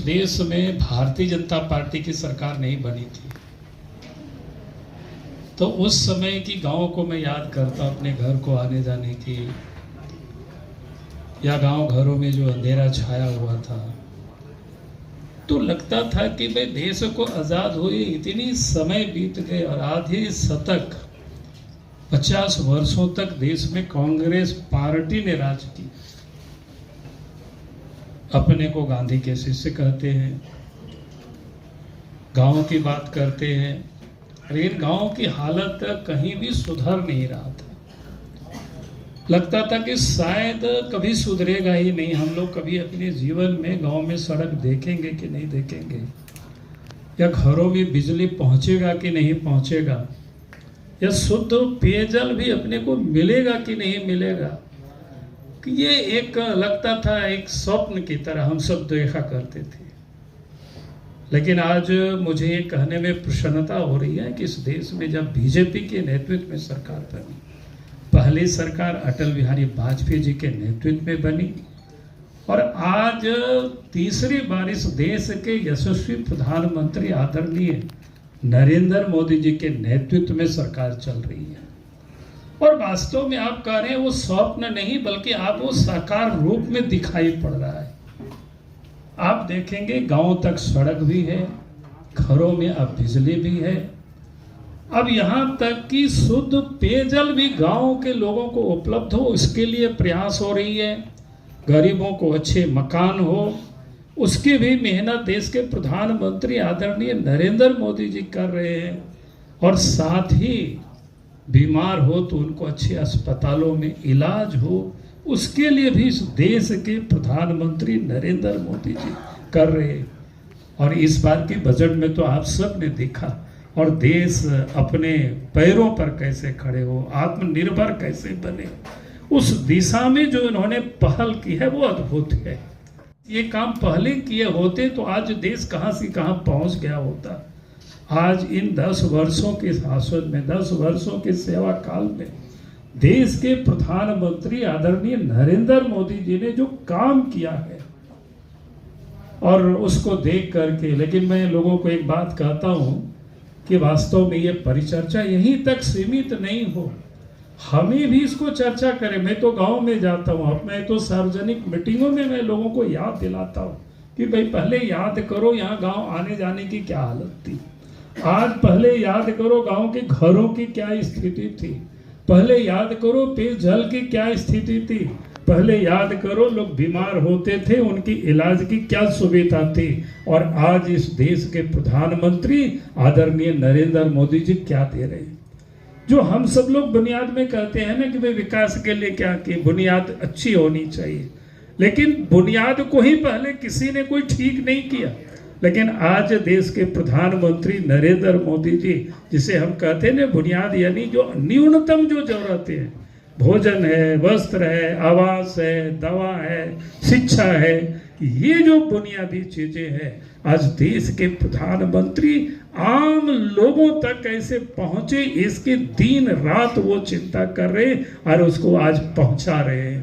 देश में भारतीय जनता पार्टी की सरकार नहीं बनी थी, तो उस समय की गांव को मैं याद करता, अपने घर को आने जाने की, या गांव घरों में जो अंधेरा छाया हुआ था, तो लगता था कि भाई देश को आज़ाद हुए इतनी समय बीत गए और आधे शतक 50 वर्षों तक देश में कांग्रेस पार्टी ने राज की। अपने को गांधी के शिष्य कहते हैं, गांव की बात करते हैं, अरे इन गांव की हालत कहीं भी सुधर नहीं रहा था। लगता था कि शायद कभी सुधरेगा ही नहीं, हम लोग कभी अपने जीवन में गांव में सड़क देखेंगे कि नहीं देखेंगे, या घरों में बिजली पहुंचेगा कि नहीं पहुंचेगा, या शुद्ध पेयजल भी अपने को मिलेगा कि नहीं मिलेगा। ये एक लगता था एक स्वप्न की तरह हम सब देखा करते थे। लेकिन आज मुझे ये कहने में प्रसन्नता हो रही है कि इस देश में जब बीजेपी के नेतृत्व में सरकार बनी, पहली सरकार अटल बिहारी वाजपेयी जी के नेतृत्व में बनी, और आज तीसरी बार इस देश के यशस्वी प्रधानमंत्री आदरणीय नरेंद्र मोदी जी के नेतृत्व में सरकार चल रही है। और वास्तव में आप कह रहे हैं वो स्वप्न नहीं, बल्कि आप वो साकार रूप में दिखाई पड़ रहा है। आप देखेंगे गांव तक सड़क भी है, घरों में अब बिजली भी है, अब यहाँ तक कि शुद्ध पेयजल भी गांव के लोगों को उपलब्ध हो, उसके लिए प्रयास हो रही है। गरीबों को अच्छे मकान हो, उसकी भी मेहनत देश के प्रधानमंत्री आदरणीय नरेंद्र मोदी जी कर रहे हैं। और साथ ही बीमार हो तो उनको अच्छे अस्पतालों में इलाज हो, उसके लिए भी इस देश के प्रधानमंत्री नरेंद्र मोदी जी कर रहे हैं। और इस बार के बजट में तो आप सब ने देखा, और देश अपने पैरों पर कैसे खड़े हो, आत्मनिर्भर कैसे बने, उस दिशा में जो इन्होंने पहल की है वो अद्भुत है। ये काम पहले किए होते तो आज देश कहां से कहां पहुंच गया होता। आज इन 10 वर्षों के शासन में, 10 वर्षों के सेवा काल में देश के प्रधानमंत्री आदरणीय नरेंद्र मोदी जी ने जो काम किया है, और उसको देख करके, लेकिन मैं लोगों को एक बात कहता हूं कि वास्तव में ये परिचर्चा यहीं तक सीमित नहीं हो, हमें भी इसको चर्चा करें। मैं तो गांव में जाता हूं, अब मैं तो सार्वजनिक मीटिंगों में मैं लोगों को याद दिलाता हूं कि भाई पहले याद करो यहाँ गांव आने जाने की क्या हालत थी, आज पहले याद करो गांव के घरों की क्या स्थिति थी, पहले याद करो पेयजल की क्या स्थिति थी, पहले याद करो लोग बीमार होते थे उनकी इलाज की क्या सुविधा थी, और आज इस देश के प्रधानमंत्री आदरणीय नरेंद्र मोदी जी क्या दे रहे हैं। जो हम सब लोग बुनियाद में कहते हैं ना कि भाई विकास के लिए क्या कि बुनियाद अच्छी होनी चाहिए, लेकिन बुनियाद को ही पहले किसी ने कोई ठीक नहीं किया। लेकिन आज देश के प्रधानमंत्री नरेंद्र मोदी जी, जिसे हम कहते हैं ना बुनियाद, यानी जो न्यूनतम जो जरूरतें हैं, भोजन है, वस्त्र है, आवास है, दवा है, शिक्षा है, ये जो बुनियादी चीजें हैं, आज देश के प्रधानमंत्री आम लोगों तक कैसे पहुंचे, इसकी दिन रात वो चिंता कर रहे हैं और उसको आज पहुंचा रहे हैं।